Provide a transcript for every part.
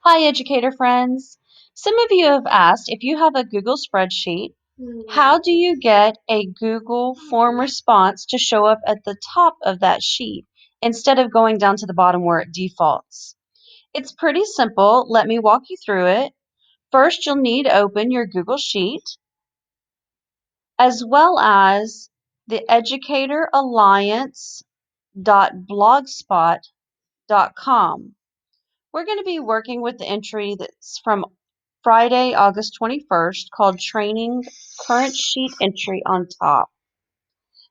Hi, educator friends. Some of you have asked if you have a Google spreadsheet, how do you get a Google form response to show up at the top of that sheet instead of going down to the bottom where it defaults? It's pretty simple. Let me walk you through it. First, you'll need to open your Google Sheet as well as the educatoralliance.blogspot.com. We're going to be working with the entry that's from Friday, August 21st called Training Current Sheet Entry on Top.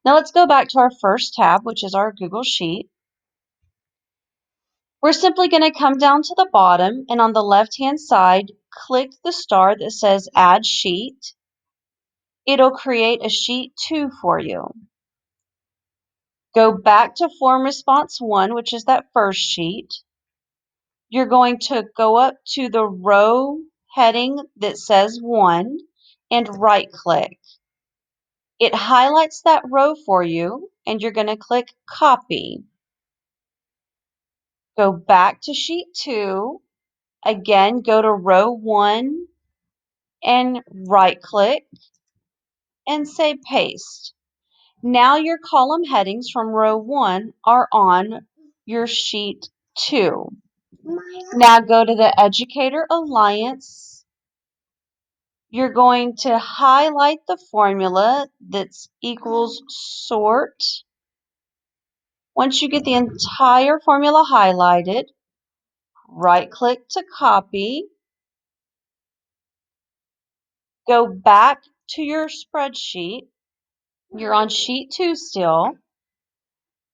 Now let's go back to our first tab, which is our Google Sheet. We're simply going to come down to the bottom and on the left-hand side, click the star that says Add Sheet. It'll create a Sheet 2 for you. Go back to Form Response 1, which is that first sheet. You're going to go up to the row heading that says 1 and right-click. It highlights that row for you, and you're going to click Copy. Go back to Sheet 2. Again, go to row 1 and right-click and say Paste. Now your column headings from row 1 are on your Sheet 2. Now go to the Educator Alliance. You're going to highlight the formula that's equals sort. Once you get the entire formula highlighted, right-click to copy. Go back to your spreadsheet. You're on sheet 2 still.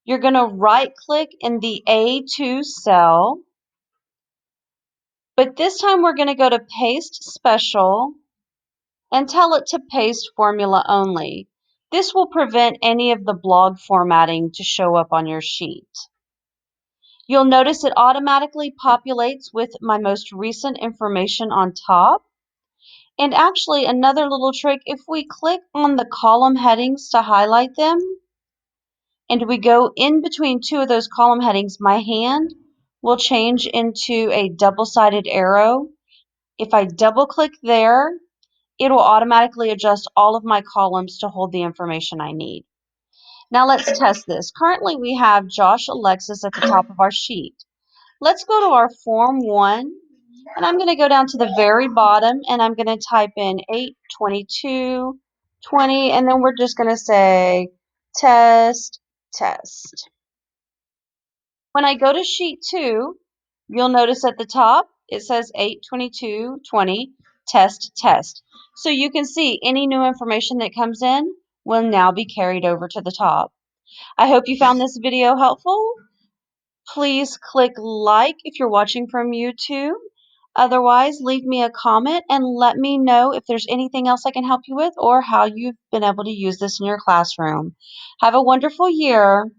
You're going to right-click in the A2 cell. But this time we're going to go to Paste Special and tell it to paste formula only. This will prevent any of the blog formatting to show up on your sheet. You'll notice it automatically populates with my most recent information on top. And actually, another little trick, if we click on the column headings to highlight them, and we go in between two of those column headings, my hand will change into a double-sided arrow. If I double-click there, it will automatically adjust all of my columns to hold the information I need. Now let's test this. Currently, we have Josh Alexis at the top of our sheet. Let's go to our Form 1, and I'm going to go down to the very bottom, and I'm going to type in 82220, and then we're just going to say test, test. When I go to Sheet 2, you'll notice at the top, it says 82220, test, test. So you can see any new information that comes in will now be carried over to the top. I hope you found this video helpful. Please click like if you're watching from YouTube. Otherwise, leave me a comment and let me know if there's anything else I can help you with or how you've been able to use this in your classroom. Have a wonderful year.